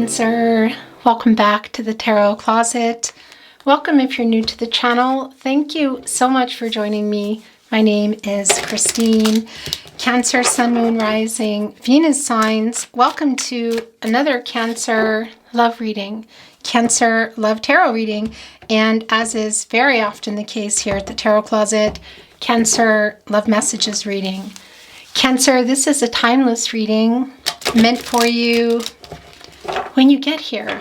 Cancer. Welcome back to the Tarot Closet. Welcome if you're new to the channel. Thank you so much for joining me. My name is Christine. Cancer, Sun, Moon, Rising, Venus signs. Welcome to another Cancer love reading, Cancer love tarot reading, and as is very often the case here at the Tarot Closet, Cancer love messages reading. Cancer, this is a timeless reading meant for you when you get here.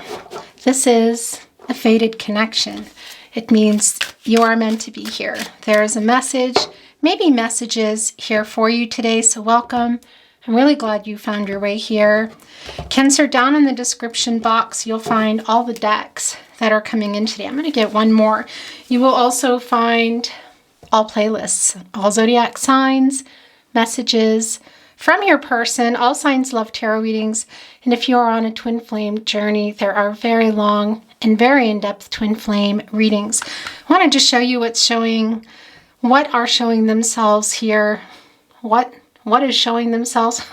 This is a fated connection. It means you are meant to be here. There is a message, maybe messages here for you today, so welcome. I'm really glad you found your way here. Cancer, down in the description box, you'll find all the decks that are coming in today. I'm going to get one more. You will also find all playlists, all zodiac signs, messages from your person. All signs love tarot readings. And if you're on a twin flame journey, there are very long and very in-depth twin flame readings. I wanted to show you what are showing themselves here. What is showing themselves?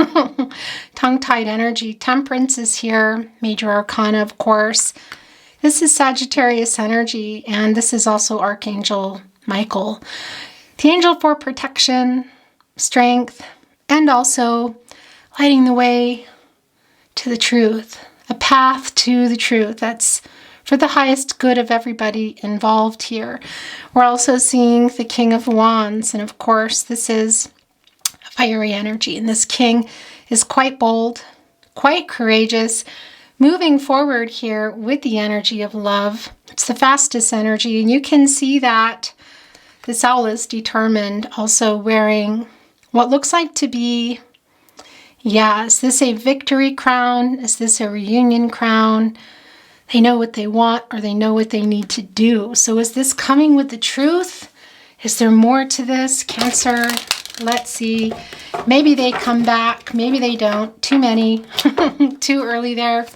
Tongue-tied energy. Temperance is here. Major Arcana, of course. This is Sagittarius energy, and this is also Archangel Michael. The angel for protection, strength, and also lighting the way to the truth, a path to the truth. That's for the highest good of everybody involved here. We're also seeing the King of Wands, and of course this is fiery energy, and this king is quite bold, quite courageous, moving forward here with the energy of love. It's the fastest energy, and you can see that this owl is determined, also wearing what looks like to be, is this a victory crown? Is this a reunion crown? They know what they want, or they know what they need to do. So is this coming with the truth? Is there more to this? Cancer, let's see. Maybe they come back, maybe they don't. Too many, too early there.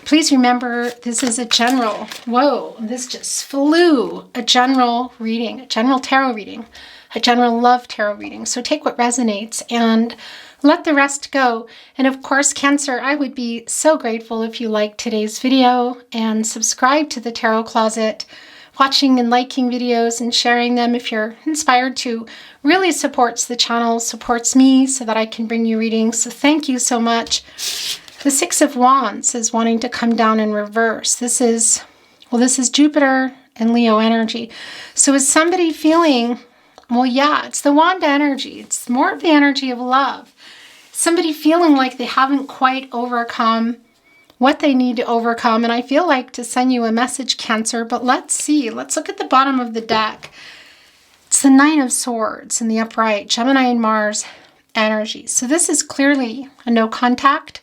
Please remember, this is a general, whoa, this just flew, a general reading, a general tarot reading, a general love tarot reading. So take what resonates and let the rest go. And of course, Cancer, I would be so grateful if you liked today's video and subscribe to the Tarot Closet. Watching and liking videos and sharing them if you're inspired to really supports the channel, supports me so that I can bring you readings. So thank you so much. The Six of Wands is wanting to come down in reverse. This is Jupiter and Leo energy. So is somebody feeling, it's the wand energy. It's more of the energy of love. Somebody feeling like they haven't quite overcome what they need to overcome. And I feel like to send you a message, Cancer, but let's see. Let's look at the bottom of the deck. It's the Nine of Swords in the upright, Gemini and Mars energy. So this is clearly a no contact,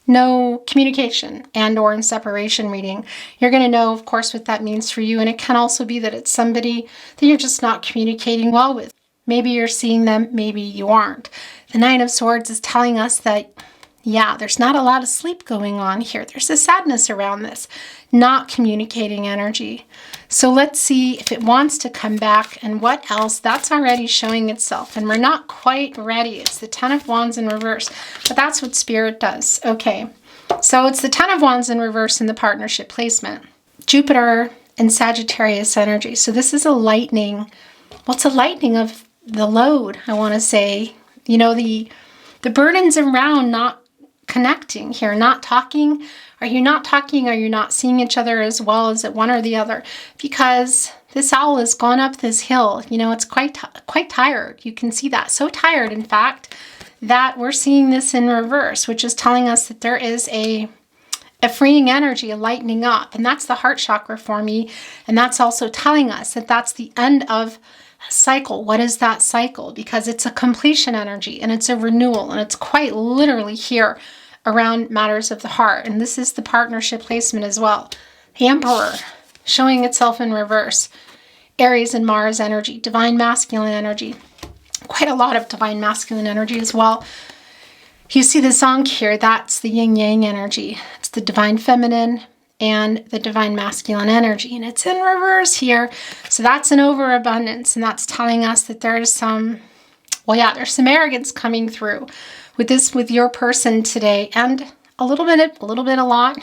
no communication, and or in separation reading. You're going to know, of course, what that means for you. And it can also be that it's somebody that you're just not communicating well with. Maybe you're seeing them, maybe you aren't. The Nine of Swords is telling us that, there's not a lot of sleep going on here. There's a sadness around this, not communicating energy. So let's see if it wants to come back and what else. That's already showing itself, and we're not quite ready. It's the Ten of Wands in reverse, but that's what Spirit does. Okay, so it's the Ten of Wands in reverse in the partnership placement. Jupiter and Sagittarius energy. So this is a lightening. It's a lightening of the load, I want to say. The burdens around not connecting here, not talking. Are you not talking? Are you not seeing each other as well? Is it one or the other? Because this owl has gone up this hill. It's quite tired. You can see that. So tired, in fact, that we're seeing this in reverse, which is telling us that there is a freeing energy, a lightening up. And that's the heart chakra for me. And that's also telling us that that's the end of a cycle. What is that cycle? Because it's a completion energy and it's a renewal, and it's quite literally here around matters of the heart. And this is the partnership placement as well. The Emperor showing itself in reverse. Aries and Mars energy, divine masculine energy. Quite a lot of divine masculine energy as well. You see the song here, that's the yin yang energy. It's the divine feminine and the divine masculine energy, and it's in reverse here. So that's an overabundance, and that's telling us that there is there's some arrogance coming through with your person today, and a lot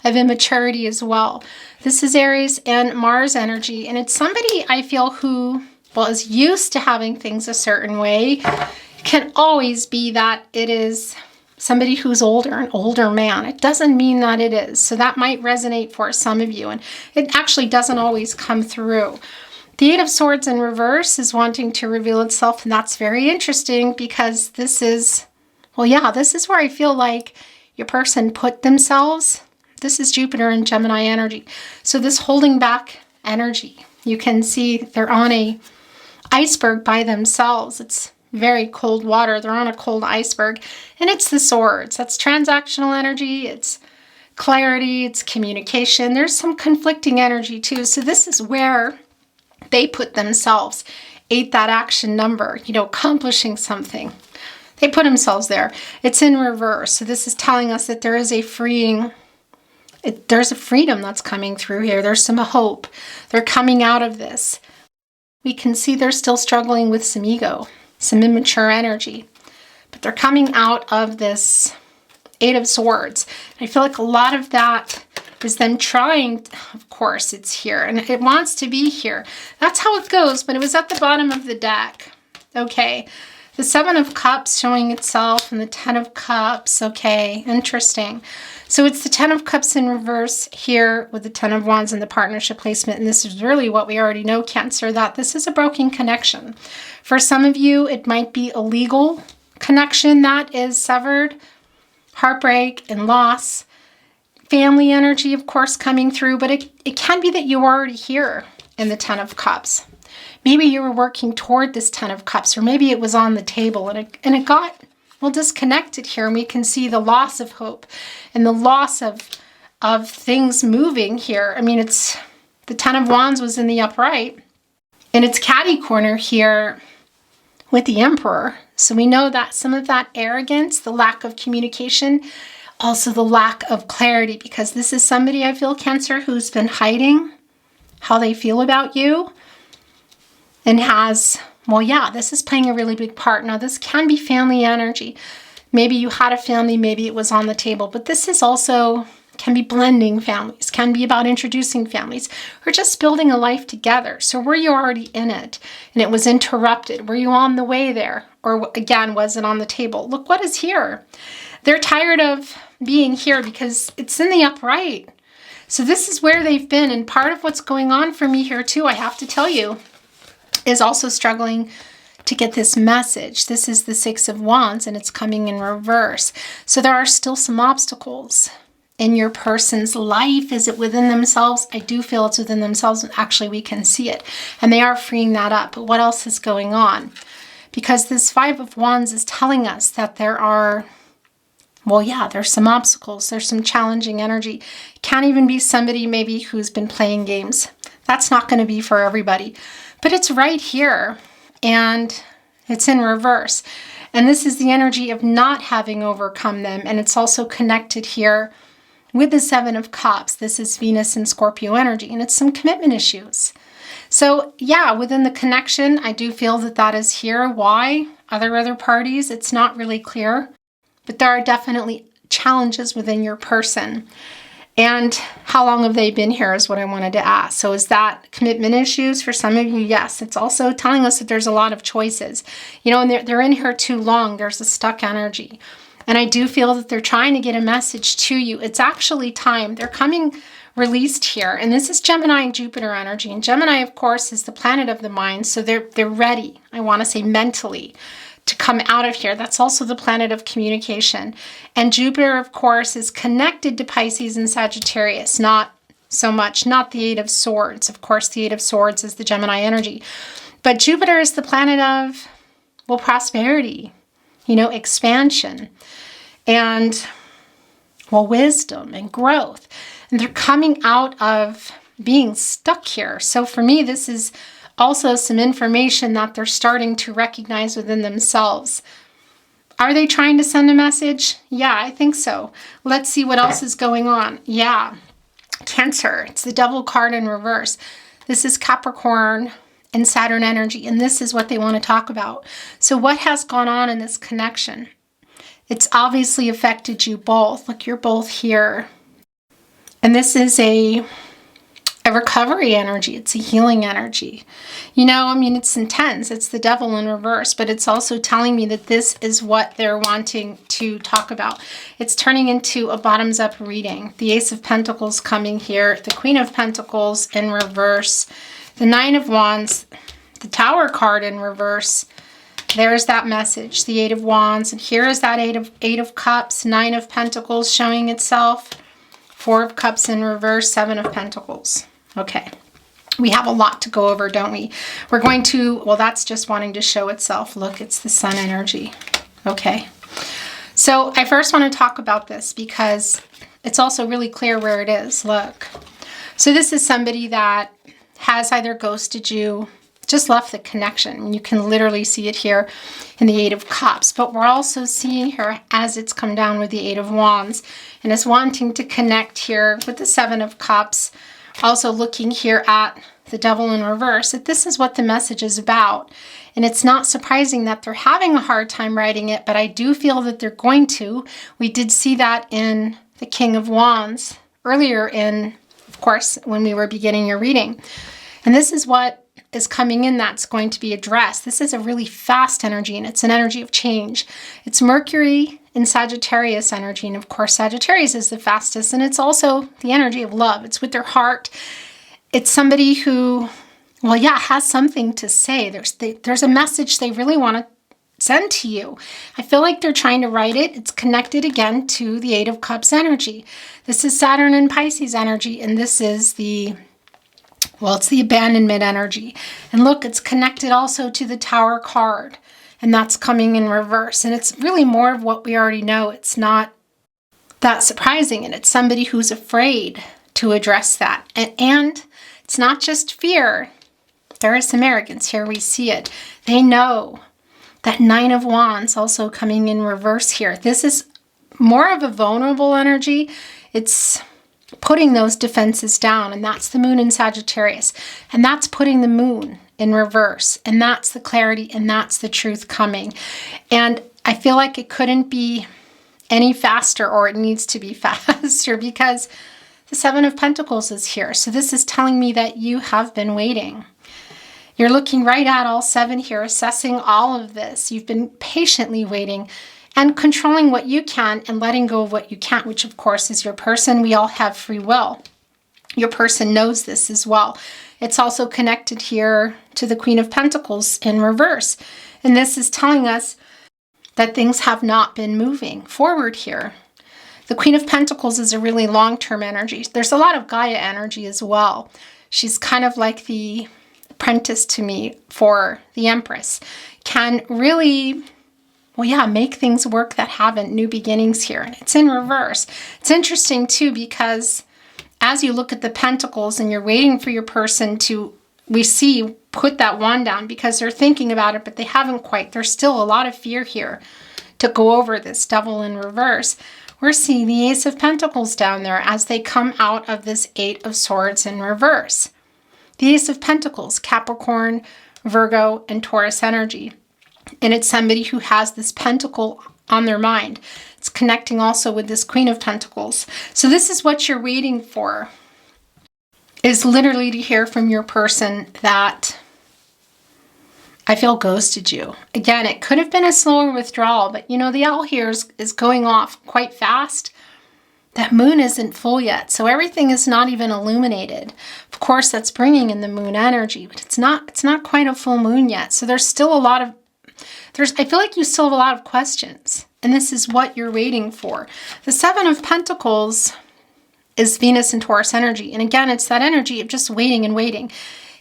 of immaturity as well. This is Aries and Mars energy, and it's somebody I feel who, well, is used to having things a certain way. Can always be that it is somebody who's older, an older man. It doesn't mean that it is. So that might resonate for some of you, and it actually doesn't always come through. The Eight of Swords in reverse is wanting to reveal itself, and that's very interesting because this is, well, yeah, this is where I feel like your person put themselves. This is Jupiter and Gemini energy. So this holding back energy, you can see they're on a iceberg by themselves. It's very cold water. They're on a cold iceberg, and it's the swords. That's transactional energy. It's clarity. It's communication. There's some conflicting energy too. So this is where they put themselves. 8, that action number, accomplishing something. They put themselves there. It's in reverse. So this is telling us that there is a freedom that's coming through here. There's some hope. They're coming out of this. We can see they're still struggling with some ego, some immature energy, but they're coming out of this Eight of Swords. And I feel like a lot of that is them trying, of course it's here, and it wants to be here. That's how it goes, but it was at the bottom of the deck. Okay, the Seven of Cups showing itself, and the Ten of Cups. Okay, interesting. So it's the Ten of Cups in reverse here with the Ten of Wands and the partnership placement, and this is really what we already know, Cancer, that this is a broken connection. For some of you, it might be a legal connection that is severed, heartbreak and loss. Family energy, of course, coming through, but it can be that you're already here in the Ten of Cups. Maybe you were working toward this Ten of Cups, or maybe it was on the table and it got, well, disconnected here, and we can see the loss of hope and the loss of things moving here. I mean, it's the Ten of Wands was in the upright, and it's catty corner here with the Emperor. So we know that some of that arrogance, the lack of communication, also the lack of clarity, because this is somebody, I feel, Cancer, who's been hiding how they feel about you and has, well, yeah, this is playing a really big part. Now, this can be family energy. Maybe you had a family, maybe it was on the table, but this is also, can be blending families, can be about introducing families, or just building a life together. So were you already in it and it was interrupted? Were you on the way there? Or again, was it on the table? Look what is here. They're tired of being here because it's in the upright. So this is where they've been. And part of what's going on for me here too, I have to tell you, is also struggling to get this message. This is the Six of Wands, and it's coming in reverse. So there are still some obstacles in your person's life. Is it within themselves? I do feel it's within themselves. Actually, we can see it. And they are freeing that up. But what else is going on? Because this Five of Wands is telling us that there are, well, yeah, there's some obstacles. There's some challenging energy. Can't even be somebody maybe who's been playing games. That's not going to be for everybody. But it's right here, and it's in reverse. And this is the energy of not having overcome them. And it's also connected here with the Seven of Cups. This is Venus and Scorpio energy, and it's some commitment issues. So yeah, within the connection, I do feel that that is here. Why? Other parties, it's not really clear. But there are definitely challenges within your person. And how long have they been here is what I wanted to ask. So is that commitment issues for some of you? Yes. It's also telling us that there's a lot of choices. And they're in here too long. There's a stuck energy. And I do feel that they're trying to get a message to you. It's actually time. They're coming released here. And this is Gemini and Jupiter energy. And Gemini, of course, is the planet of the mind. So they're ready, I want to say mentally, to come out of here. That's also the planet of communication. And Jupiter, of course, is connected to Pisces and Sagittarius. Not so much, not the Eight of Swords. Of course, the Eight of Swords is the Gemini energy. But Jupiter is the planet of, well, prosperity, expansion, and, well, wisdom and growth. And they're coming out of being stuck here. So for me, this is also some information that they're starting to recognize within themselves. Are they trying to send a message? Yeah, I think so. Let's see what else is going on. Yeah, Cancer. It's the Devil card in reverse. This is Capricorn and Saturn energy, and this is what they want to talk about. So what has gone on in this connection? It's obviously affected you both. Look, you're both here. And this is a recovery energy. It's a healing energy. You know, I mean, it's intense. It's the devil in reverse, but it's also telling me that this is what they're wanting to talk about. It's turning into a bottoms-up reading. The Ace of Pentacles coming here, the Queen of Pentacles in reverse, the Nine of Wands, the Tower card in reverse. There's that message, the Eight of Wands, and here is that Eight of Cups, Nine of Pentacles showing itself, Four of Cups in reverse, Seven of Pentacles. Okay, we have a lot to go over, don't we? We're going to, well, that's just wanting to show itself. Look, it's the Sun energy. Okay, so I first want to talk about this because it's also really clear where it is. Look, so this is somebody that has either ghosted you, just left the connection. You can literally see it here in the Eight of Cups, but we're also seeing here as it's come down with the Eight of Wands and is wanting to connect here with the Seven of Cups. Also looking here at the Devil in reverse, that this is what the message is about. And it's not surprising that they're having a hard time writing it, but I do feel that they're going to. We did see that in the King of Wands earlier in, of course, when we were beginning your reading. And this is what is coming in that's going to be addressed. This is a really fast energy, and it's an energy of change. It's Mercury in Sagittarius energy, and of course Sagittarius is the fastest, and it's also the energy of love. It's with their heart. It's somebody who, well, yeah, has something to say. There's a message they really want to send to you. I feel like they're trying to write it. It's connected again to the Eight of Cups energy. This is Saturn and Pisces energy, and this is the, well, it's the abandonment energy. And look, it's connected also to the Tower card, and that's coming in reverse. And it's really more of what we already know. It's not that surprising, and it's somebody who's afraid to address that. And it's not just fear. There is some arrogance here. We see it. They know that Nine of Wands also coming in reverse here. This is more of a vulnerable energy. It's putting those defenses down, and that's the Moon in Sagittarius, and that's putting the Moon in reverse, and that's the clarity, and that's the truth coming. And I feel like it couldn't be any faster, or it needs to be faster, because the Seven of Pentacles is here. So this is telling me that you have been waiting. You're looking right at all seven here, assessing all of this. You've been patiently waiting and controlling what you can and letting go of what you can't, which of course is your person. We all have free will. Your person knows this as well. It's also connected here to the Queen of Pentacles in reverse. And this is telling us that things have not been moving forward here. The Queen of Pentacles is a really long-term energy. There's a lot of Gaia energy as well. She's kind of like the apprentice to me for the Empress. Can really, well, yeah, make things work that haven't, new beginnings here. And it's in reverse. It's interesting too, because as you look at the Pentacles and you're waiting for your person to, we see, put that wand down because they're thinking about it, but they haven't quite. There's still a lot of fear here to go over this Devil in reverse. We're seeing the Ace of Pentacles down there as they come out of this Eight of Swords in reverse. The Ace of Pentacles, Capricorn, Virgo, and Taurus energy. And it's somebody who has this pentacle on their mind. It's connecting also with this Queen of Pentacles. So this is what you're waiting for, is literally to hear from your person that I feel ghosted you. Again, it could have been a slower withdrawal, but you know, the owl here is going off quite fast. That moon isn't full yet, so everything is not even illuminated. Of course, that's bringing in the moon energy, but it's not quite a full moon yet. So there's still a lot of, I feel like you still have a lot of questions, and this is what you're waiting for. The Seven of Pentacles is Venus and Taurus energy, and again, it's that energy of just waiting and waiting.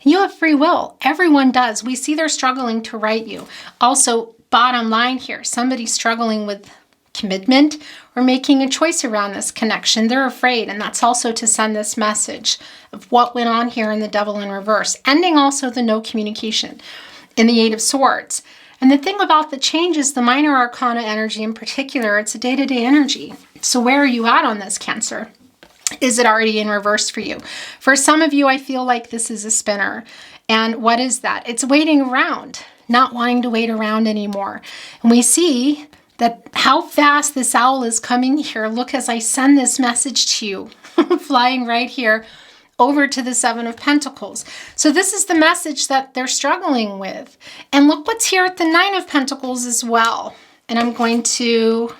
You have free will. Everyone does. We see they're struggling to write you. Also, bottom line here, somebody's struggling with commitment or making a choice around this connection. They're afraid, and that's also to send this message of what went on here in the Devil in reverse, ending also the no communication in the Eight of Swords. And the thing about the change is the minor arcana energy in particular, it's a day-to-day energy. So where are you at on this, Cancer? Is it already in reverse for you? For some of you, I feel like this is a spinner. And what is that? It's waiting around, not wanting to wait around anymore. And we see that how fast this owl is coming here. Look, as I send this message to you, flying right here over to the Seven of Pentacles. So this is the message that they're struggling with. And look what's here at the Nine of Pentacles as well. And I'm going to,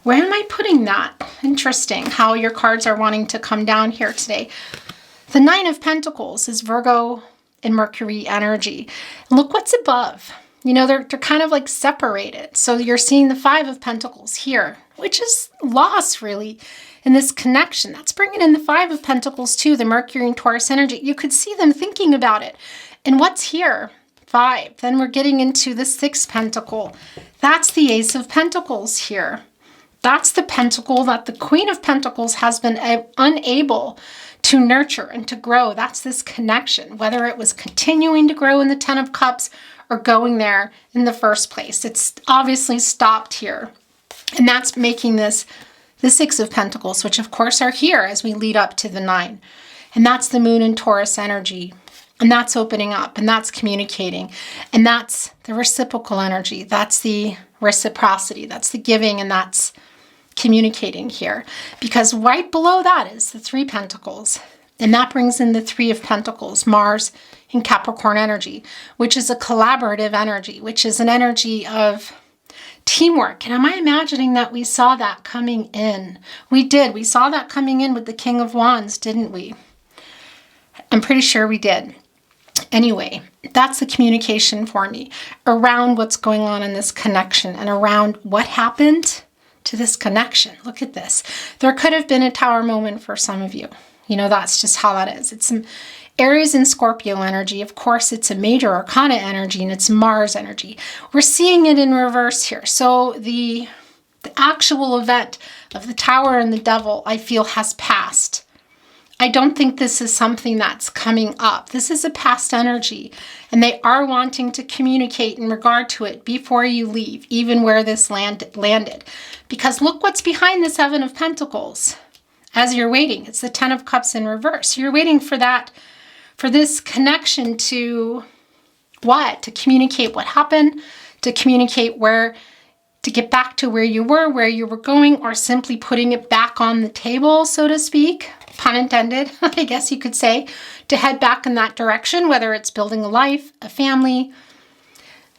where am I putting that? Interesting how your cards are wanting to come down here today. The Nine of Pentacles is Virgo and Mercury energy. Look what's above. You know, they're kind of like separated. So you're seeing the Five of Pentacles here, which is loss really in this connection. That's bringing in the Five of Pentacles too, the Mercury and Taurus energy. You could see them thinking about it. And what's here? 5. Then we're getting into the Sixth Pentacle. That's the Ace of Pentacles here. That's the pentacle that the Queen of Pentacles has been unable to nurture and to grow. That's this connection, whether it was continuing to grow in the Ten of Cups or going there in the first place. It's obviously stopped here. And that's making this the Six of Pentacles, which of course are here as we lead up to the 9. And that's the Moon and Taurus energy. And that's opening up and that's communicating. And that's the reciprocal energy. That's the reciprocity. That's the giving and that's communicating here. Because right below that is the Three Pentacles. And that brings in the Three of Pentacles, Mars in Capricorn energy, which is a collaborative energy, which is an energy of teamwork. And am I imagining that we saw that coming in? We did. We saw that coming in with the King of Wands, didn't we? I'm pretty sure we did. Anyway, that's the communication for me around what's going on in this connection and around what happened to this connection. Look at this. There could have been a Tower moment for some of you. You know, that's just how that is. It's some Aries and Scorpio energy. Of course, it's a major arcana energy and it's Mars energy. We're seeing it in reverse here. So the actual event of the Tower and the Devil, I feel, has passed. I don't think this is something that's coming up. This is a past energy, and they are wanting to communicate in regard to it before you leave, even where this landed. Because look what's behind the Seven of Pentacles as you're waiting. It's the Ten of Cups in reverse. You're waiting for that, for this connection to what? To communicate what happened, to communicate where, to get back to where you were going, or simply putting it back on the table, so to speak. Pun intended, I guess you could say, to head back in that direction, whether it's building a life, a family,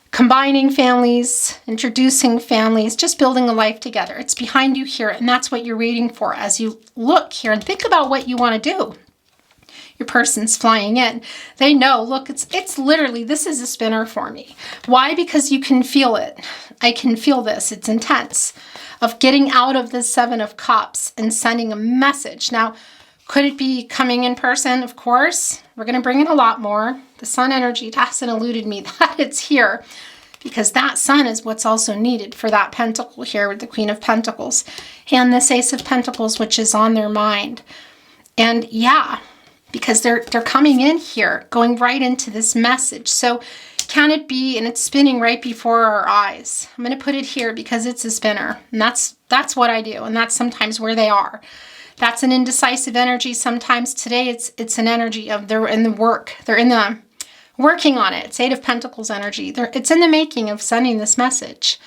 combining families, introducing families, just building a life together. It's behind you here, and that's what you're waiting for as you look here and think about what you want to do. Your person's flying in. They know, look, it's literally, this is a spinner for me. Why? Because you can feel it. I can feel this. It's intense of getting out of the Seven of Cups and sending a message. Now, could it be coming in person? Of course. We're going to bring in a lot more. The Sun energy hasn't eluded me that it's here, because that Sun is what's also needed for that pentacle here with the Queen of Pentacles and this Ace of Pentacles, which is on their mind. And yeah, because they're coming in here, going right into this message. So can it be, and it's spinning right before our eyes. I'm going to put it here because it's a spinner, and that's what I do, and that's sometimes where they are. That's an indecisive energy. Sometimes today it's an energy of they're in the work. They're in the working on it. It's Eight of Pentacles energy. It's in the making of sending this message.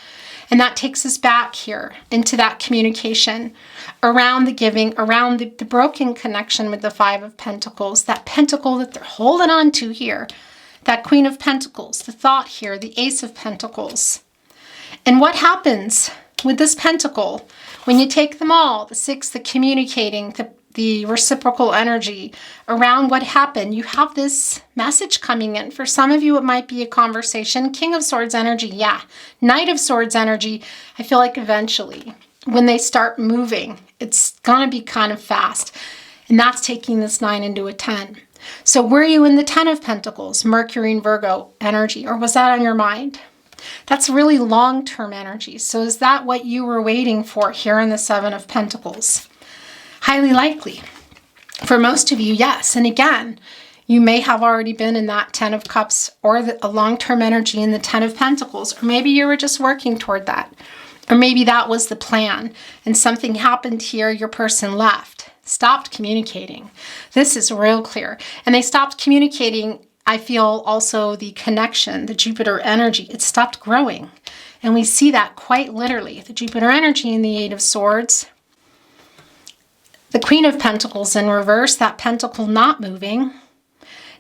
And that takes us back here into that communication around the giving, around the broken connection with the Five of Pentacles, that pentacle that they're holding on to here, that Queen of Pentacles, the thought here, the Ace of Pentacles. And what happens with this pentacle when you take them all, the Six, the communicating, the reciprocal energy around what happened? You have this message coming in. For some of you, it might be a conversation. King of Swords energy, yeah. Knight of Swords energy, I feel like eventually when they start moving, it's going to be kind of fast. And that's taking this 9 into a 10. So were you in the 10 of Pentacles, Mercury and Virgo energy, or was that on your mind? That's really long-term energy. So is that what you were waiting for here in the Seven of Pentacles? Highly likely. For most of you, yes. And again, you may have already been in that 10 of Cups or a long-term energy in the 10 of Pentacles, or maybe you were just working toward that. Or maybe that was the plan and something happened here, your person left, stopped communicating. This is real clear. And they stopped communicating. I feel also the connection, the Jupiter energy, it stopped growing. And we see that quite literally. The Jupiter energy in the Eight of Swords. The Queen of Pentacles in reverse, that pentacle not moving.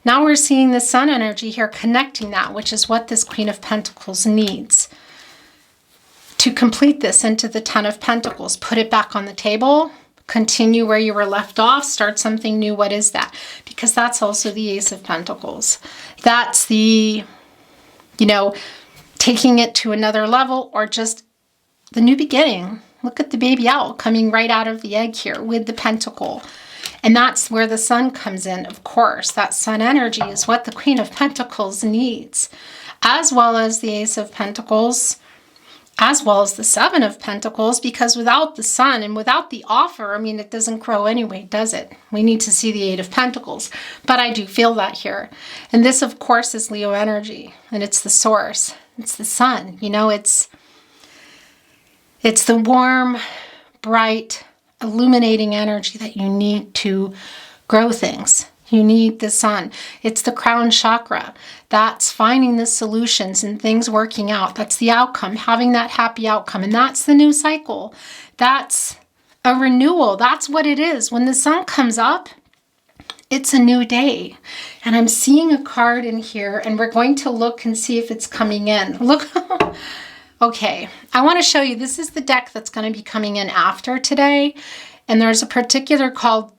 Now we're seeing the Sun energy here connecting that, which is what this Queen of Pentacles needs. To complete this into the Ten of Pentacles, put it back on the table, continue where you were left off, start something new. What is that? Because that's also the Ace of Pentacles. That's the, taking it to another level, or just the new beginning. Look at the baby owl coming right out of the egg here with the pentacle. And that's where the Sun comes in, of course. That Sun energy is what the Queen of Pentacles needs, as well as the Ace of Pentacles, as well as the Seven of Pentacles, because without the Sun and without the offer, it doesn't grow anyway, does it? We need to see the Eight of Pentacles. But I do feel that here. And this, of course, is Leo energy, and it's the source. It's the Sun. It's the warm, bright, illuminating energy that you need to grow things. You need the Sun. It's the crown chakra. That's finding the solutions and things working out. That's the outcome, having that happy outcome. And that's the new cycle. That's a renewal. That's what it is. When the Sun comes up, it's a new day. And I'm seeing a card in here, and we're going to look and see if it's coming in. Look. Okay, I want to show you, this is the deck that's going to be coming in after today. And there's a particular card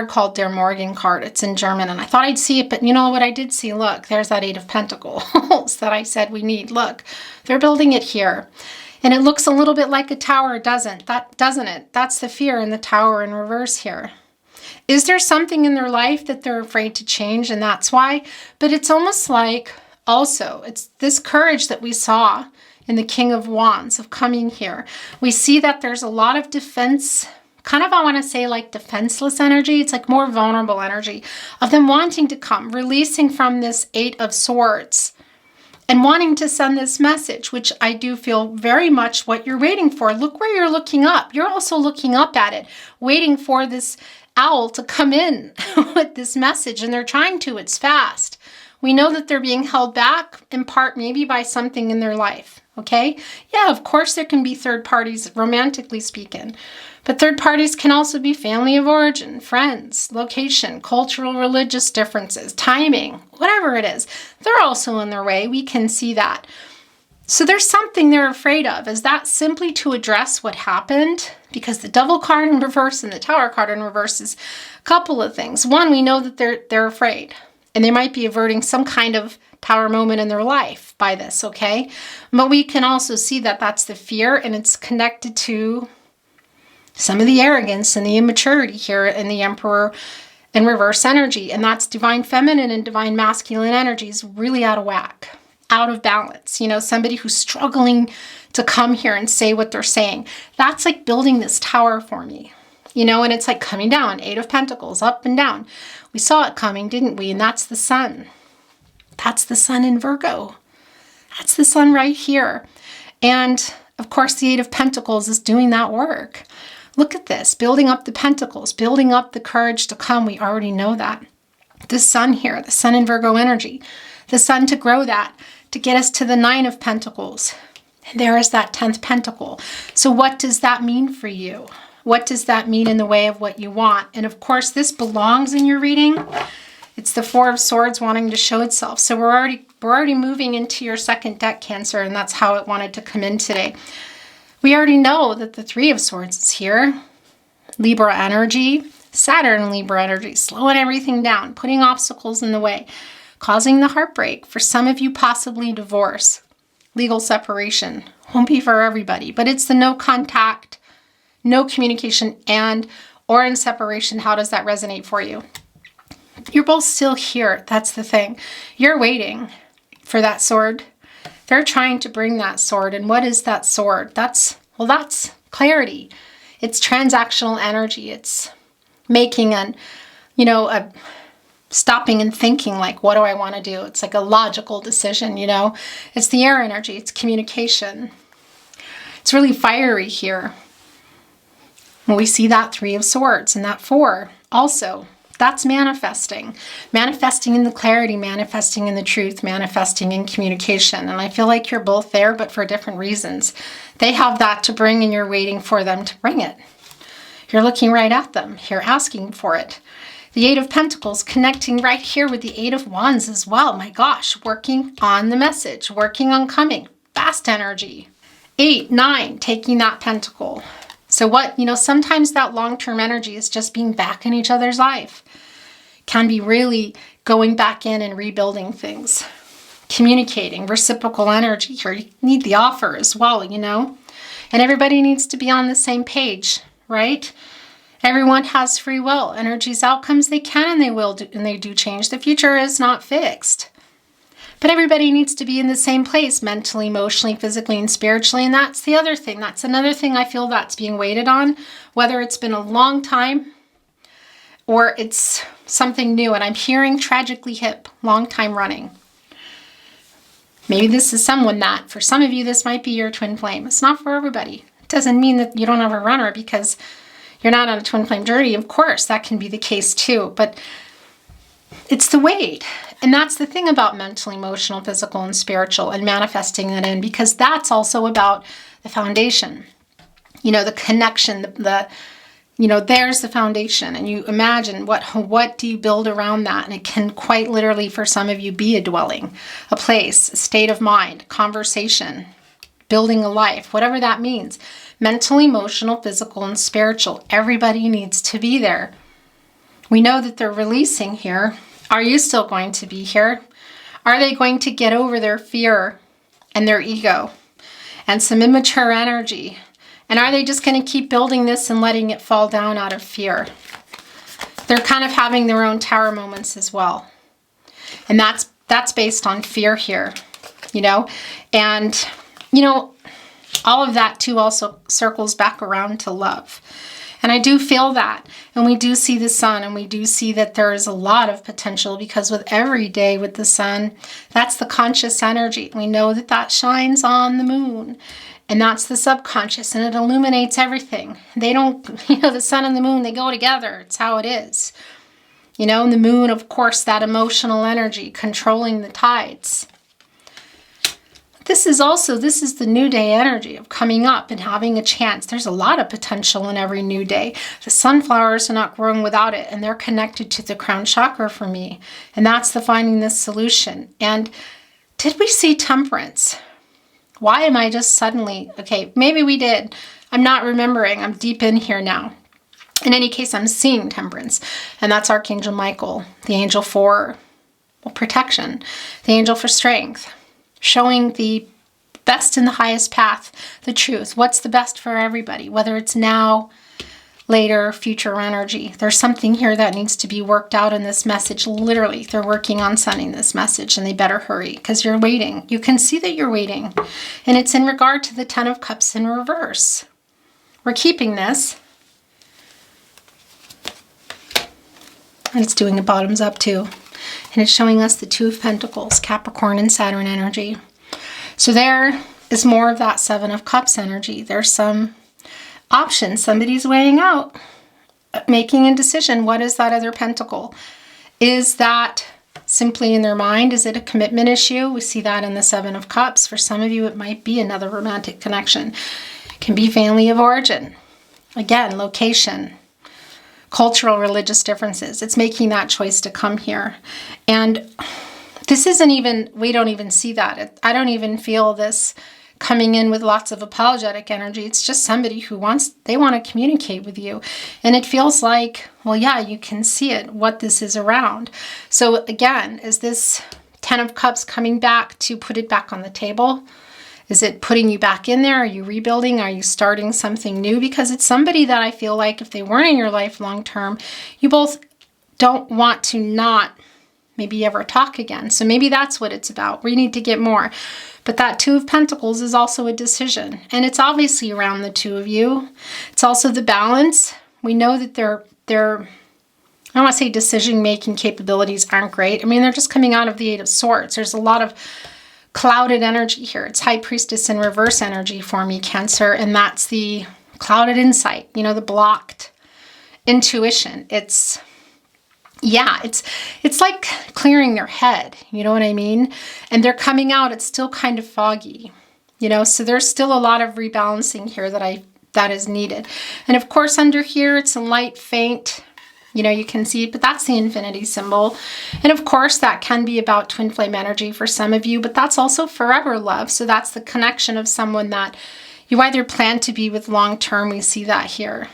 called Der Morgen card. It's in German, and I thought I'd see it, but you know what I did see? Look, there's that Eight of Pentacles that I said we need. Look, they're building it here. And it looks a little bit like a tower, doesn't it? That's the fear in the tower in reverse here. Is there something in their life that they're afraid to change, and that's why? But it's almost like also, it's this courage that we saw in the King of Wands of coming here. We see that there's a lot of defense, kind of, I want to say like defenseless energy. It's like more vulnerable energy of them wanting to come, releasing from this Eight of Swords and wanting to send this message, which I do feel very much what you're waiting for. Look where you're looking up. You're also looking up at it, waiting for this owl to come in with this message, and they're trying to. It's fast. We know that they're being held back in part maybe by something in their life. Okay? Yeah, of course there can be third parties, romantically speaking. But third parties can also be family of origin, friends, location, cultural, religious differences, timing, whatever it is. They're also in their way. We can see that. So there's something they're afraid of. Is that simply to address what happened? Because the Devil card in reverse and the Tower card in reverse is a couple of things. One, we know that they're afraid. And they might be averting some kind of Tower moment in their life by this, okay? But we can also see that that's the fear, and it's connected to some of the arrogance and the immaturity here in the Emperor in reverse energy. And that's divine feminine and divine masculine energies really out of whack, out of balance. Somebody who's struggling to come here and say what they're saying. That's like building this tower for me. And it's like coming down, Eight of Pentacles, up and down. We saw it coming, didn't we? And that's the Sun. That's the Sun in Virgo. That's the Sun right here. And of course, the Eight of Pentacles is doing that work. Look at this, building up the Pentacles, building up the courage to come. We already know that. The Sun here, the Sun in Virgo energy, the Sun to grow that, to get us to the Nine of Pentacles. And there is that 10th Pentacle. So what does that mean for you? What does that mean in the way of what you want? And of course, this belongs in your reading. It's the Four of Swords wanting to show itself. So we're already moving into your second deck, Cancer, and that's how it wanted to come in today. We already know that the Three of Swords is here. Libra energy, Saturn Libra energy, slowing everything down, putting obstacles in the way, causing the heartbreak. For some of you, possibly divorce, legal separation. Won't be for everybody, but it's the no contact, no communication, or in separation. How does that resonate for you? You're both still here. That's the thing. You're waiting for that sword. They're trying to bring that sword. And what is that sword? That's clarity. It's transactional energy. It's making a stopping and thinking, like, what do I want to do? It's like a logical decision, It's the air energy. It's communication. It's really fiery here. When we see that Three of Swords and that Four also, That's manifesting. Manifesting in the clarity, manifesting in the truth, manifesting in communication. And I feel like you're both there, but for different reasons. They have that to bring, and you're waiting for them to bring it. You're looking right at them. You're asking for it. The Eight of Pentacles connecting right here with the Eight of Wands as well. My gosh, working on the message, working on coming. Fast energy. 8, 9, taking that pentacle. So what, sometimes that long-term energy is just being back in each other's life. Can be really going back in and rebuilding things. Communicating, reciprocal energy here. You need the offer as well, And everybody needs to be on the same page, right? Everyone has free will. Energies, outcomes, they can and they will do, and they do change. The future is not fixed. But everybody needs to be in the same place mentally, emotionally, physically, and spiritually. And that's the other thing. That's another thing I feel that's being waited on, whether it's been a long time or it's something new. And I'm hearing tragically hip, long time running. Maybe this is someone that, for some of you, this might be your twin flame. It's not for everybody. It doesn't mean that you don't have a runner because you're not on a twin flame journey. Of course, that can be the case too. But it's the wait. And that's the thing about mental, emotional, physical, and spiritual, and manifesting that in, because that's also about the foundation. The connection, there's the foundation. And you imagine what do you build around that? And it can quite literally, for some of you, be a dwelling, a place, a state of mind, conversation, building a life, whatever that means. Mental, emotional, physical, and spiritual. Everybody needs to be there. We know that they're releasing here. Are you still going to be here? Are they going to get over their fear and their ego and some immature energy? And are they just going to keep building this and letting it fall down out of fear? They're kind of having their own tower moments as well. And that's based on fear here, And, all of that too also circles back around to love. And I do feel that. And we do see the sun, and we do see that there is a lot of potential, because with every day with the sun, that's the conscious energy. We know that shines on the moon, and that's the subconscious, and it illuminates everything. They don't, the sun and the moon, they go together. It's how it is. And the moon, of course, that emotional energy controlling the tides. This is the new day energy of coming up and having a chance. There's a lot of potential in every new day. The sunflowers are not growing without it, and they're connected to the crown chakra for me. And that's the finding this solution. And did we see temperance? Why am I just suddenly, okay, maybe we did. I'm not remembering. I'm deep in here now. In any case, I'm seeing temperance. And that's Archangel Michael, the angel for protection, the angel for strength. Showing the best and the highest path, the truth. What's the best for everybody, whether it's now, later, future energy. There's something here that needs to be worked out in this message. Literally, they're working on sending this message, and they better hurry because you're waiting. You can see that you're waiting. And it's in regard to the Ten of Cups in reverse. We're keeping this. And it's doing a bottoms up too. And it's showing us the Two of Pentacles, Capricorn and Saturn energy. So there is more of that Seven of Cups energy. There's some options. Somebody's weighing out, making a decision. What is that other pentacle? Is that simply in their mind? Is it a commitment issue? We see that in the Seven of Cups. For some of you, it might be another romantic connection. It can be family of origin. Again, location. Cultural, religious differences. It's making that choice to come here. And this isn't even, we don't even see that. I don't even feel this coming in with lots of apologetic energy. It's just somebody who they want to communicate with you. And it feels like, well, yeah, you can see it, what this is around. So again, is this Ten of Cups coming back to put it back on the table? Is it putting you back in there? Are you rebuilding? Are you starting something new? Because it's somebody that I feel like if they weren't in your life long term, you both don't want to not maybe ever talk again. So maybe that's what it's about. We need to get more. But that Two of Pentacles is also a decision. And it's obviously around the two of you. It's also the balance. We know that their I don't want to say decision-making capabilities aren't great. I mean, they're just coming out of the Eight of Swords. There's a lot of clouded energy here. It's High Priestess in reverse energy for me, Cancer. And that's the clouded insight, the blocked intuition. It's yeah, it's like clearing their head, you know what I mean? And they're coming out, it's still kind of foggy, you know, so there's still a lot of rebalancing here that is needed. And of course, under here, it's a light faint, you know, you can see it, but that's the infinity symbol. And of course, that can be about twin flame energy for some of you, but that's also forever love. So that's the connection of someone that you either plan to be with long term. We see that here.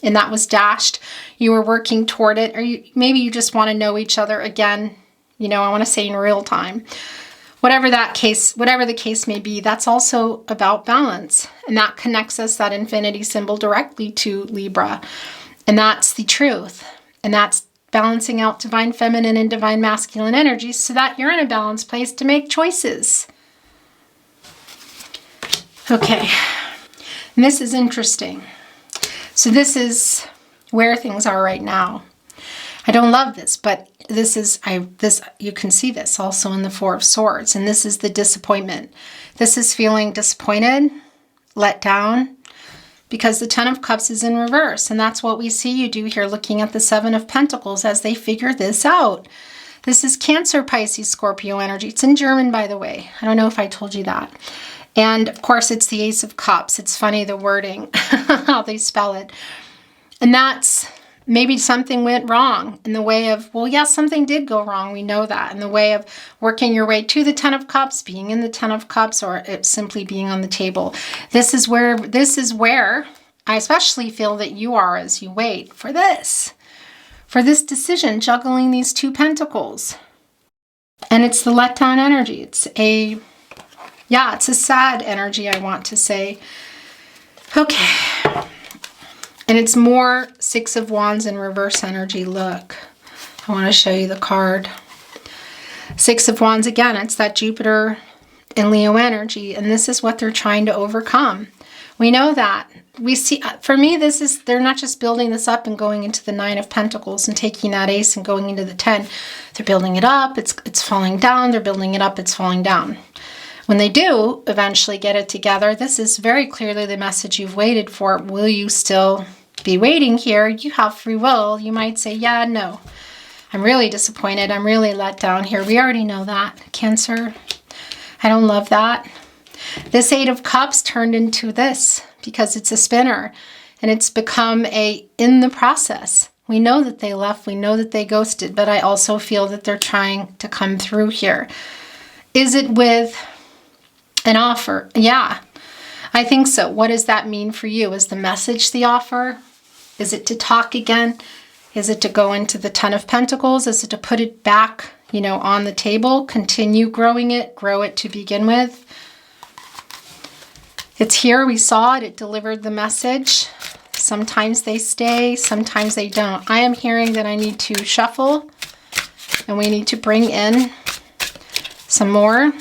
And that was dashed. You were working toward it, or maybe you just want to know each other again. You know, I want to say in real time. Whatever the case may be, that's also about balance. And that connects us, that infinity symbol, directly to Libra. And that's the truth. And that's balancing out divine feminine and divine masculine energies so that you're in a balanced place to make choices. Okay. And this is interesting. So this is where things are right now. I don't love this, but you can see this also in the Four of Swords, and this is the disappointment. This is feeling disappointed, let down, because the Ten of Cups is in reverse, and that's what we see you do here looking at the Seven of Pentacles as they figure this out. This is Cancer, Pisces, Scorpio energy. It's in German, by the way. I don't know if I told you that. And of course, it's the Ace of Cups. It's funny, the wording, how they spell it. And that's maybe something went wrong in the way of, well, yes, something did go wrong. We know that. In the way of working your way to the Ten of Cups, being in the Ten of Cups, or it simply being on the table. This is where I especially feel that you are as you wait for this decision, juggling these two pentacles. And it's the letdown energy. It's a sad energy, I want to say. Okay. And it's more Six of Wands in reverse energy. Look, I want to show you the card. Six of Wands, again, it's that Jupiter and Leo energy. And this is what they're trying to overcome. We know that. We see, for me, they're not just building this up and going into the Nine of Pentacles and taking that Ace and going into the 10. They're building it up, it's falling down. They're building it up, it's falling down. When they do eventually get it together, this is very clearly the message you've waited for. Will you still be waiting here? You have free will. You might say, yeah, no. I'm really disappointed. I'm really let down here. We already know that, Cancer. I don't love that. This Eight of Cups turned into this because it's a spinner. And it's become in the process. We know that they left. We know that they ghosted. But I also feel that they're trying to come through here. Is it with an offer? Yeah, I think so. What does that mean for you? Is the message the offer? Is it to talk again? Is it to go into the Ten of Pentacles? Is it to put it back, on the table? Continue growing it, grow it to begin with. It's here. We saw it. It delivered the message. Sometimes they stay, sometimes they don't. I am hearing that I need to shuffle and we need to bring in some more.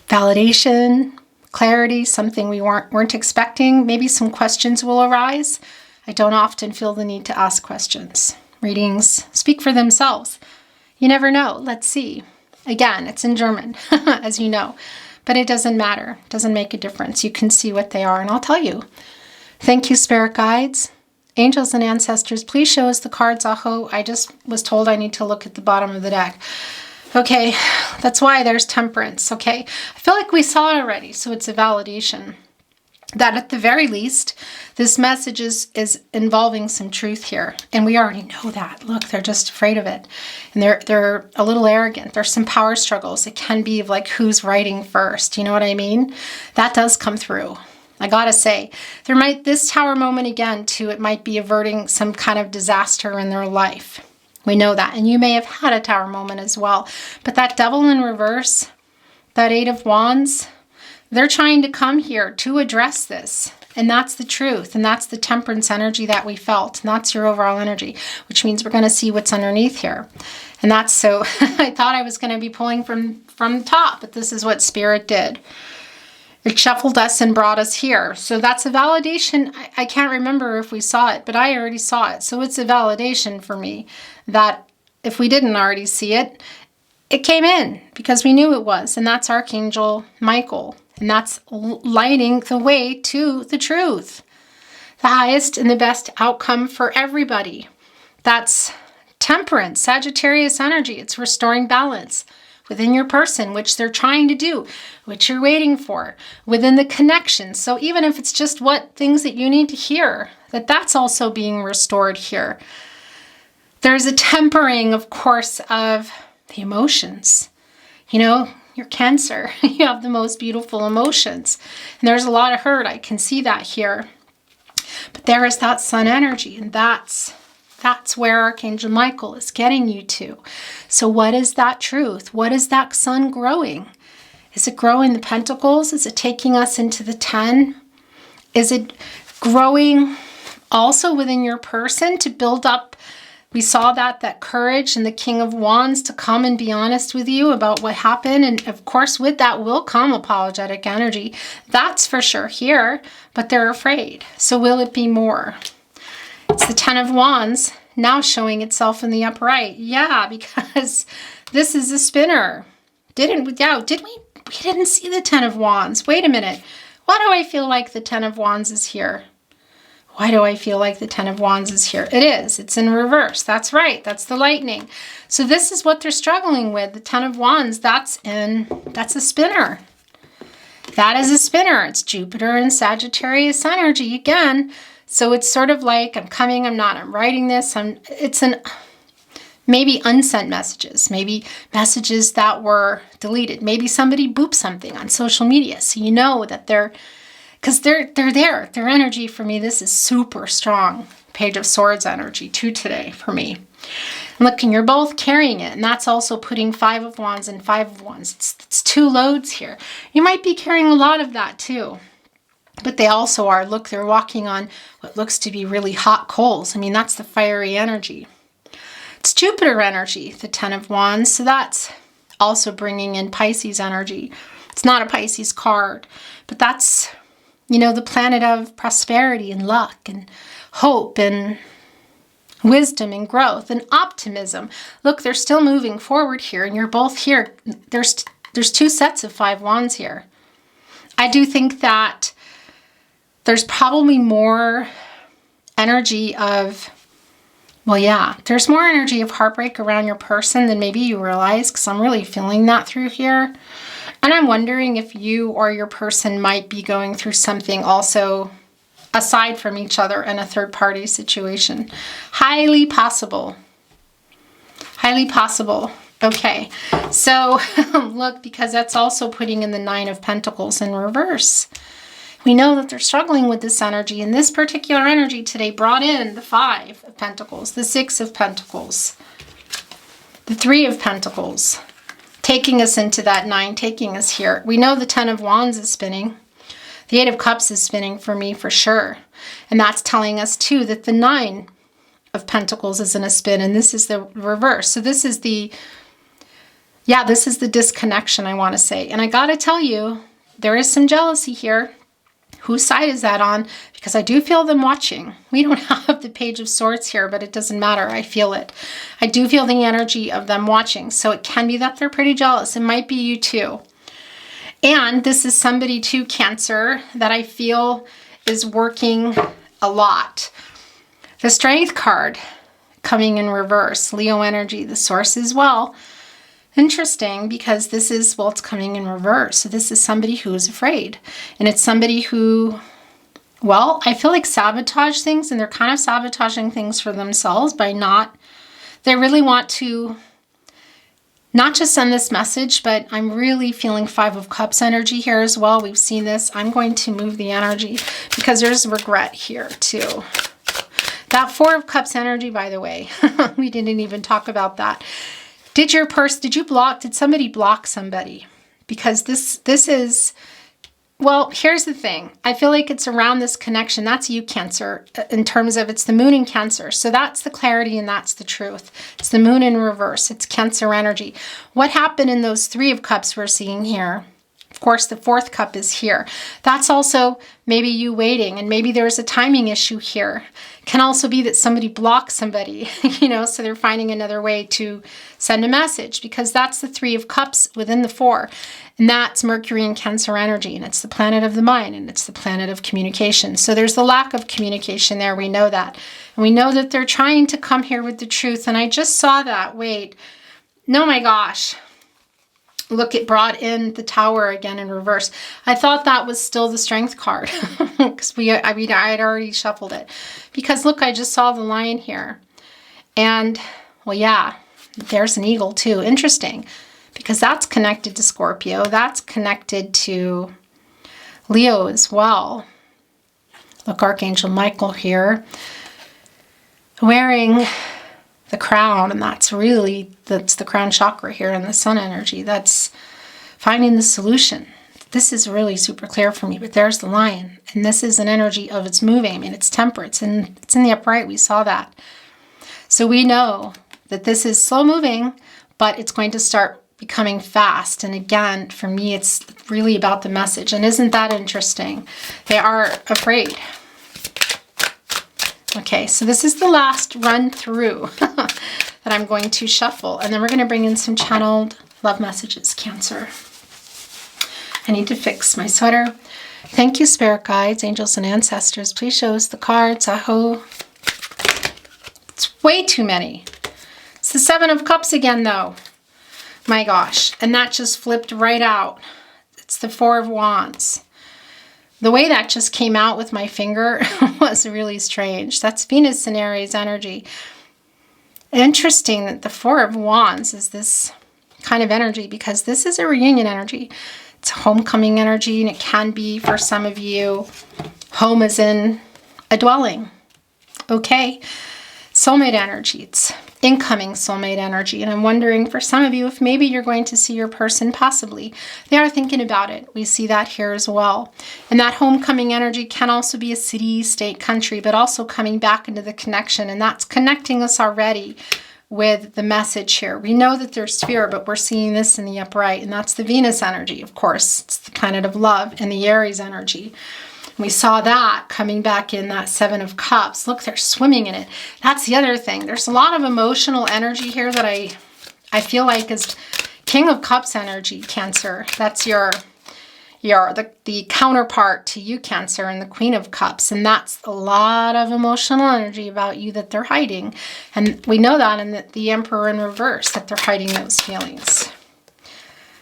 Validation, clarity, something we weren't expecting. Maybe some questions will arise. I don't often feel the need to ask questions. Readings speak for themselves. You never know. Let's see. Again, it's in German, as you know, but it doesn't matter. It doesn't make a difference. You can see what they are, and I'll tell you. Thank you, Spirit Guides. Angels and ancestors, please show us the cards, Aho. I just was told I need to look at the bottom of the deck. Okay, that's why there's Temperance, okay? I feel like we saw it already, so it's a validation that at the very least, this message is involving some truth here. And we already know that. Look, they're just afraid of it. And they're a little arrogant. There's some power struggles. It can be like who's writing first. You know what I mean? That does come through. I gotta say, this Tower moment again too, it might be averting some kind of disaster in their life. We know that. And you may have had a Tower moment as well. But that Devil in reverse, that Eight of Wands, they're trying to come here to address this. And that's the truth. And that's the Temperance energy that we felt. And that's your overall energy, which means we're going to see what's underneath here. And that's so, I thought I was going to be pulling from the top, but this is what Spirit did. It shuffled us and brought us here. So that's a validation. I can't remember if we saw it, but I already saw it. So it's a validation for me that if we didn't already see it, it came in because we knew it was. And that's Archangel Michael. And that's lighting the way to the truth. the highest and the best outcome for everybody. That's Temperance, Sagittarius energy. It's restoring balance within your person, which they're trying to do, which you're waiting for, within the connection. So even if it's just what things that you need to hear, that's also being restored here. There's a tempering, of course, of the emotions. You know, you're Cancer. You have the most beautiful emotions. And there's a lot of hurt. I can see that here. But there is that sun energy, and that's where Archangel Michael is getting you to. So what is that truth? What is that sun growing? Is it growing the Pentacles? Is it taking us into the 10? Is it growing also within your person to build up? We saw that courage and the King of Wands to come and be honest with you about what happened. And of course, with that will come apologetic energy. That's for sure here, but they're afraid. So will it be more? It's the 10 of Wands now showing itself in the upright. Yeah, because this is a spinner. Did we? We didn't see the 10 of Wands. Wait a minute. Why do I feel like the 10 of Wands is here? Why do I feel like the 10 of Wands is here? It is. It's in reverse. That's right. That's the lightning. So this is what they're struggling with. The 10 of Wands, that's a spinner. That is a spinner. It's Jupiter and Sagittarius energy again. So it's sort of like, I'm coming, I'm not, I'm writing this. Maybe unsent messages, maybe messages that were deleted. Maybe somebody booped something on social media. So you know that because they're there. Their energy for me, this is super strong. Page of Swords energy too today for me. And looking, you're both carrying it. And that's also putting 5 of Wands and 5 of Wands. It's 2 loads here. You might be carrying a lot of that too. But they also are, look, they're walking on what looks to be really hot coals. I mean, that's the fiery energy. It's Jupiter energy, the 10 of Wands. So that's also bringing in Pisces energy. It's not a Pisces card, but that's, you know, the planet of prosperity and luck and hope and wisdom and growth and optimism. Look, they're still moving forward here, and you're both here. There's 2 sets of 5 Wands here. I do think that there's probably more energy of, well, yeah, there's more energy of heartbreak around your person than maybe you realize, because I'm really feeling that through here. And I'm wondering if you or your person might be going through something also aside from each other in a third-party situation. Highly possible. Highly possible. Okay, so look, because that's also putting in the 9 of Pentacles in reverse. We know that they're struggling with this energy, and this particular energy today brought in the 5 of Pentacles, the 6 of Pentacles, the 3 of Pentacles, taking us into that 9, taking us here. We know the 10 of Wands is spinning. The 8 of Cups is spinning for me for sure. And that's telling us too that the 9 of Pentacles is in a spin, and this is the reverse. So this is the disconnection, I want to say. And I got to tell you, there is some jealousy here. Whose side is that on? Because I do feel them watching. We don't have the Page of Swords here, but it doesn't matter. I feel it. I do feel the energy of them watching. So it can be that they're pretty jealous. It might be you too. And this is somebody too, Cancer, that I feel is working a lot. The Strength card coming in reverse. Leo energy, the Source as well. Interesting, because this is, well, it's coming in reverse. So this is somebody who is afraid. And it's somebody who, well, I feel like sabotage things, and they're kind of sabotaging things for themselves by they really want to not just send this message, but I'm really feeling 5 of Cups energy here as well. We've seen this. I'm going to move the energy because there's regret here too. That 4 of Cups energy, by the way, we didn't even talk about that. Did somebody block somebody? Because this is, well, here's the thing. I feel like it's around this connection. That's you, Cancer, in terms of it's the moon in Cancer. So that's the clarity and that's the truth. It's the moon in reverse. It's Cancer energy. What happened in those 3 of Cups we're seeing here? Of course, the fourth cup is here. That's also maybe you waiting, and maybe there's a timing issue here. Can also be that somebody blocks somebody, so they're finding another way to send a message, because that's the Three of Cups within the four. And that's Mercury and Cancer energy, and it's the planet of the mind, and it's the planet of communication. So there's the lack of communication there. We know that. And we know that they're trying to come here with the truth. And I just saw that. Wait. No, my gosh. Look, it brought in the Tower again in reverse. I thought that was still the Strength card because I had already shuffled it. Because look, I just saw the Lion here. And, well, yeah, there's an Eagle too. Interesting, because that's connected to Scorpio. That's connected to Leo as well. Look, Archangel Michael here wearing the crown, and that's the crown chakra here in the sun energy. That's finding the solution. This is really super clear for me, but there's the Lion, and this is an energy of it's moving. I mean, it's temperance, and it's in the upright. We saw that. So we know that this is slow moving, but it's going to start becoming fast. And again, for me, it's really about the message. And isn't that interesting? They are afraid. Okay, so this is the last run through that I'm going to shuffle. And then we're going to bring in some channeled love messages, Cancer. I need to fix my sweater. Thank you, spirit guides, angels, and ancestors. Please show us the cards. Aho. It's way too many. It's the Seven of Cups again, though. My gosh. And that just flipped right out. It's the Four of Wands. The way that just came out with my finger was really strange. That's Venus and Aries energy. Interesting that the Four of Wands is this kind of energy, because this is a reunion energy. It's a homecoming energy, and it can be, for some of you, home as in a dwelling. Okay. Soulmate energy. It's incoming soulmate energy. And I'm wondering for some of you if maybe you're going to see your person, possibly. They are thinking about it. We see that here as well. And that homecoming energy can also be a city, state, country, but also coming back into the connection. And that's connecting us already with the message here. We know that there's fear, but we're seeing this in the upright. And that's the Venus energy, of course. It's the planet of love, and the Aries energy. We saw that coming back in that Seven of Cups. Look, they're swimming in it. That's the other thing. There's a lot of emotional energy here that I feel like is King of Cups energy, Cancer. That's the counterpart to you, Cancer, and the Queen of Cups. And that's a lot of emotional energy about you that they're hiding. And we know that in the Emperor in reverse, that they're hiding those feelings.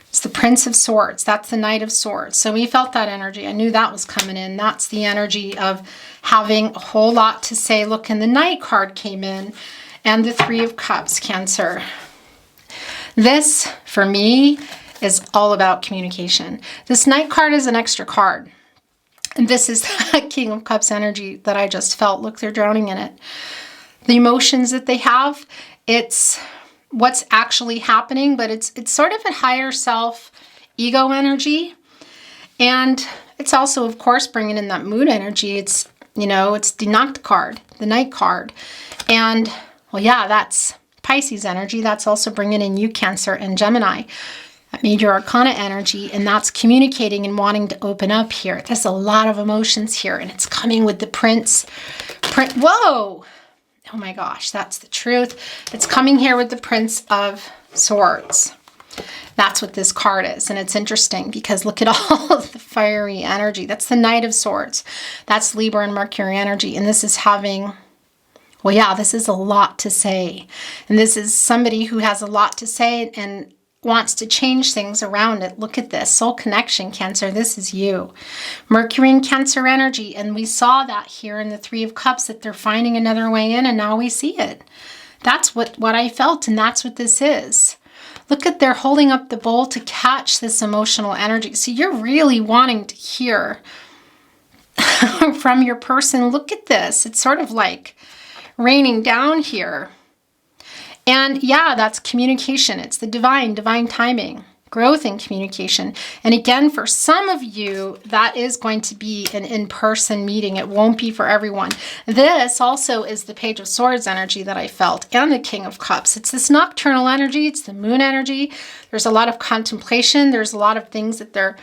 It's the Prince of Swords. That's the Knight of Swords. So we felt that energy. I knew that was coming in. That's the energy of having a whole lot to say. Look, and the Knight card came in, and the Three of Cups, Cancer. This, for me, is all about communication. This Knight card is an extra card. And this is that King of Cups energy that I just felt. Look, they're drowning in it. The emotions that they have, it's what's actually happening, but it's sort of a higher self ego energy. And it's also, of course, bringing in that mood energy. It's, it's the Nacht card, the Night card. And, well, yeah, that's Pisces energy. That's also bringing in you, Cancer, and Gemini. That Major Arcana energy, and that's communicating and wanting to open up here. There's a lot of emotions here, and it's coming with the Prince. Whoa! Oh my gosh, that's the truth. It's coming here with the Prince of Swords. That's what this card is. And it's interesting because look at all of the fiery energy. That's the Knight of Swords. That's Libra and Mercury energy. And this is having, well, yeah, this is a lot to say. And this is somebody who has a lot to say and wants to change things around it. Look at this. Soul connection, Cancer. This is you. Mercury and Cancer energy. And we saw that here in the Three of Cups, that they're finding another way in, and now we see it. That's what I felt, and that's what this is. Look at, they're holding up the bowl to catch this emotional energy. So you're really wanting to hear from your person. Look at this. It's sort of like raining down here. And yeah, that's communication. It's the divine timing, growth in communication. And again, for some of you, that is going to be an in-person meeting. It won't be for everyone. This also is the Page of Swords energy that I felt, and the King of Cups. It's this nocturnal energy. It's the moon energy. There's a lot of contemplation. There's a lot of things that they're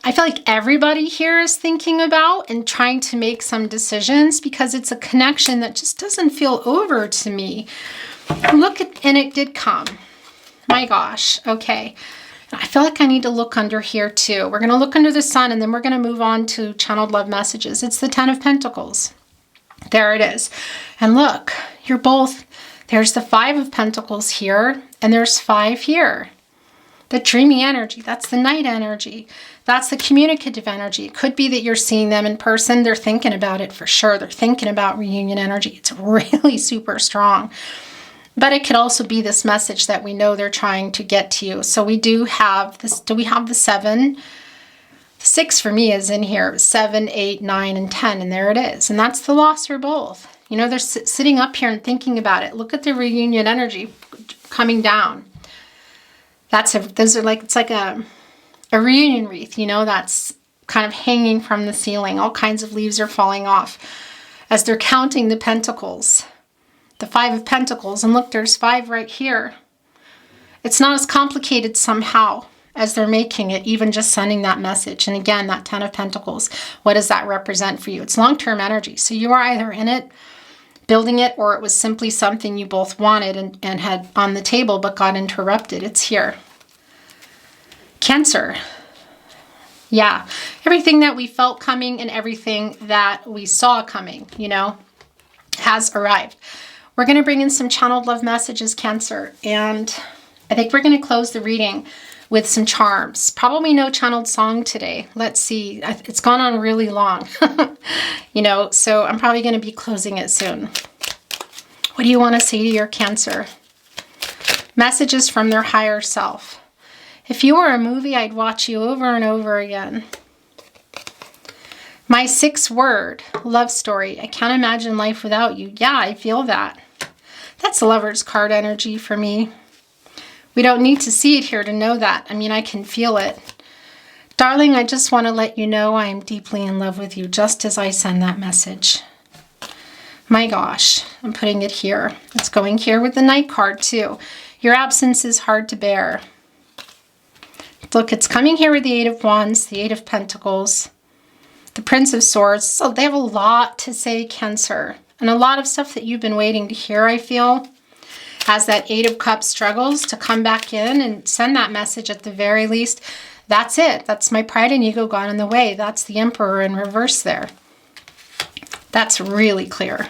I feel like everybody here is thinking about and trying to make some decisions because it's a connection that just doesn't feel over to me. Look at, and it did come. My gosh. Okay. I feel like I need to look under here too. We're going to look under the sun and then we're going to move on to channeled love messages. It's the 10 of Pentacles. There it is. And look, you're both, there's the 5 of Pentacles here and there's 5 here. The dreamy energy, that's the night energy. That's the communicative energy. It could be that you're seeing them in person. They're thinking about it for sure. They're thinking about reunion energy. It's really super strong. But it could also be this message that we know they're trying to get to you. So we do have this. Do we have the 7? 6 for me is in here. 7, 8, 9, and 10. And there it is. And that's the loss for both. You know, they're sitting up here and thinking about it. Look at the reunion energy coming down. Those are like, it's like a reunion wreath, you know, that's kind of hanging from the ceiling. All kinds of leaves are falling off as they're counting the pentacles. The 5 of Pentacles, and look, there's 5 right here. It's not as complicated somehow as they're making it, even just sending that message. And again, that 10 of Pentacles, what does that represent for you? It's long-term energy. So you are either in it, building it, or it was simply something you both wanted and had on the table but got interrupted. It's here. Cancer. Yeah, everything that we felt coming and everything that we saw coming, you know, has arrived. We're going to bring in some channeled love messages, Cancer, and I think we're going to close the reading with some charms. Probably no channeled song today. Let's see. It's gone on really long, you know, so I'm probably going to be closing it soon. What do you want to say to your Cancer? Messages from their higher self. If you were a movie, I'd watch you over and over again. My 6-word love story. I can't imagine life without you. Yeah, I feel that. That's Lover's card energy for me. We don't need to see it here to know that. I mean, I can feel it. Darling, I just want to let you know I am deeply in love with you, just as I send that message. My gosh, I'm putting it here. It's going here with the Knight card too. Your absence is hard to bear. Look, it's coming here with the 8 of Wands, the 8 of Pentacles, the Prince of Swords. So they have a lot to say, Cancer. And a lot of stuff that you've been waiting to hear, I feel. As that 8 of Cups struggles to come back in and send that message at the very least. That's it. That's my pride and ego gone in the way. That's the Emperor in reverse there. That's really clear.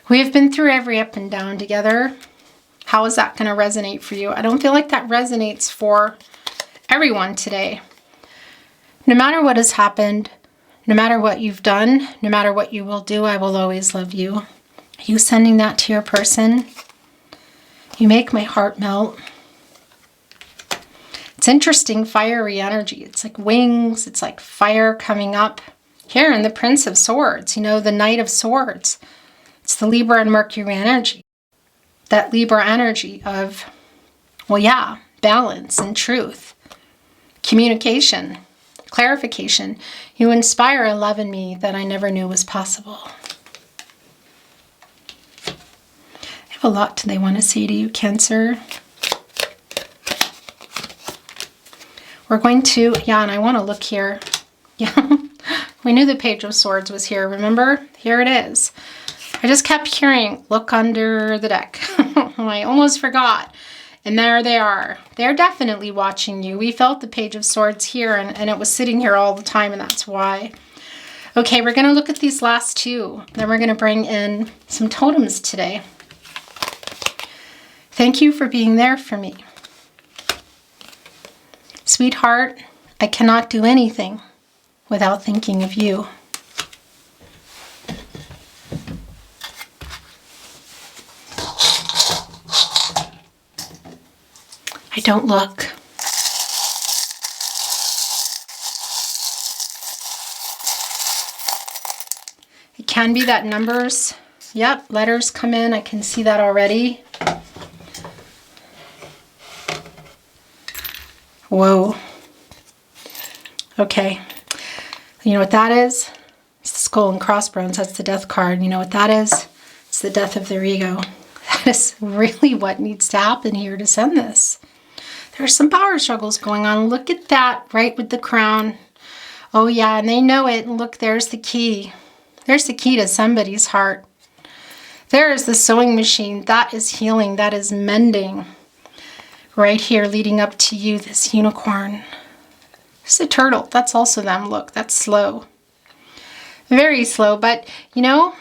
We have been through every up and down together. How is that going to resonate for you? I don't feel like that resonates for everyone today. No matter what has happened, no matter what you've done, no matter what you will do, I will always love you. Are you sending that to your person? You make my heart melt. It's interesting, fiery energy. It's like wings. It's like fire coming up. Here in the Prince of Swords, you know, the Knight of Swords. It's the Libra and Mercury energy. That Libra energy of, well, yeah, balance and truth. Communication. Clarification. You inspire a love in me that I never knew was possible. I have a lot they want to say to you, Cancer. We're going to, yeah, and I want to look here. Yeah, we knew the Page of Swords was here, remember? Here it is. I just kept hearing, look under the deck. I almost forgot. And there they are. They're definitely watching you. We felt the Page of Swords here, and it was sitting here all the time, and that's why. Okay, we're going to look at these last 2. Then we're going to bring in some totems today. Thank you for being there for me. Sweetheart, I cannot do anything without thinking of you. I don't look. It can be that numbers, yep, letters come in. I can see that already. Whoa. Okay. You know what that is? It's the skull and crossbones. That's the death card. You know what that is? It's the death of their ego. That is really what needs to happen here to send this. There's some power struggles going on. Look at that, right with the crown. Oh yeah, and they know it. And look, there's the key. There's the key to somebody's heart. There is the sewing machine. That is healing. That is mending. Right here, leading up to you, this unicorn. It's a turtle. That's also them. Look, that's slow. Very slow. But, you know,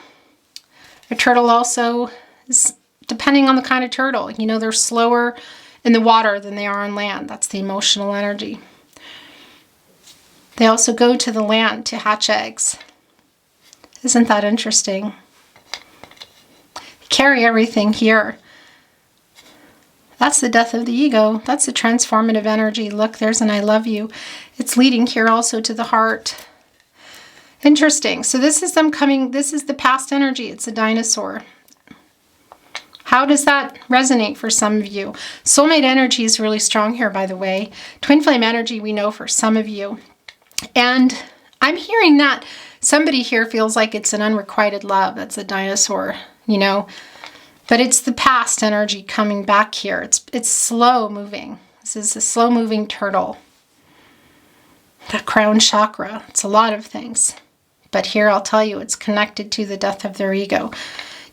a turtle also is, depending on the kind of turtle, you know, they're slower in the water than they are on land. That's the emotional energy. They also go to the land to hatch eggs. Isn't that interesting? Carry everything here. That's the death of the ego. That's the transformative energy. Look, there's an I love you. It's leading here also to the heart. Interesting. So this is them coming. This is the past energy. It's a dinosaur. How does that resonate for some of you? Soulmate energy is really strong here, by the way. Twin flame energy we know for some of you. And I'm hearing that somebody here feels like it's an unrequited love. That's a dinosaur, you know. But it's the past energy coming back here. It's slow moving. This is a slow moving turtle. That crown chakra. It's a lot of things. But here I'll tell you, it's connected to the death of their ego.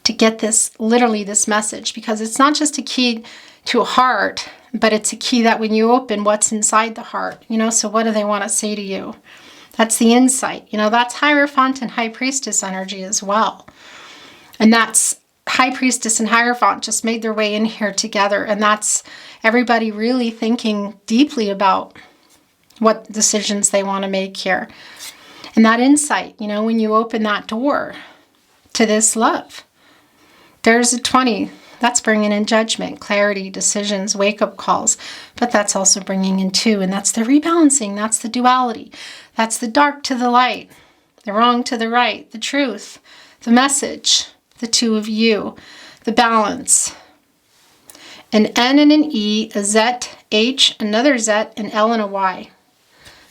To get this, literally this message. Because it's not just a key to a heart, but it's a key that when you open, what's inside the heart. You know, so what do they want to say to you? That's the insight. You know, that's Hierophant and High Priestess energy as well. And that's High Priestess and Hierophant just made their way in here together. And that's everybody really thinking deeply about what decisions they want to make here. And that insight, you know, when you open that door to this love, there's a 20. That's bringing in judgment, clarity, decisions, wake-up calls. But that's also bringing in 2. And that's the rebalancing. That's the duality. That's the dark to the light, the wrong to the right, the truth, the message, the 2 of you, the balance. An N and an E, a Z, H, another Z, an L and a Y.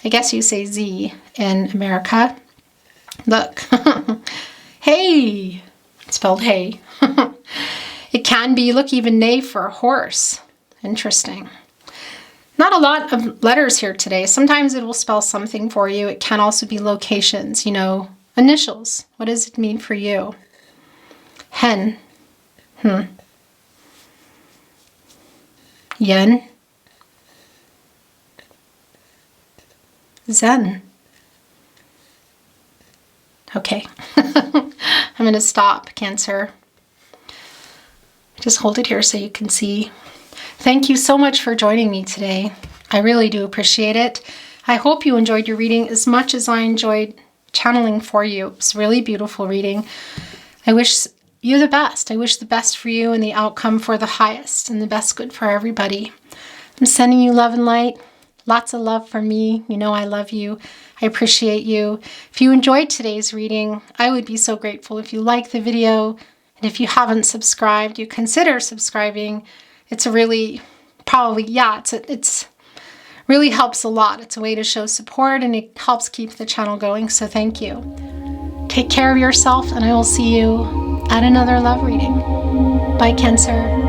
I guess you say Z in America. Look. Hey. It's spelled hey. It can be, look, even neigh for a horse. Interesting. Not a lot of letters here today. Sometimes it will spell something for you. It can also be locations, you know, initials. What does it mean for you? Hen. Yen. Zen. Okay. I'm going to stop, Cancer. Just hold it here so you can see. Thank you so much for joining me today. I really do appreciate it. I hope you enjoyed your reading as much as I enjoyed channeling for you. It was a really beautiful reading. I wish you the best. I wish the best for you and the outcome for the highest and the best good for everybody. I'm sending you love and light. Lots of love from me. You know I love you. I appreciate you. If you enjoyed today's reading, I would be so grateful if you like the video. And if you haven't subscribed, you consider subscribing. It's a really, probably, yeah, it's really helps a lot. It's a way to show support and it helps keep the channel going. So thank you. Take care of yourself and I will see you at another love reading. Bye, Cancer.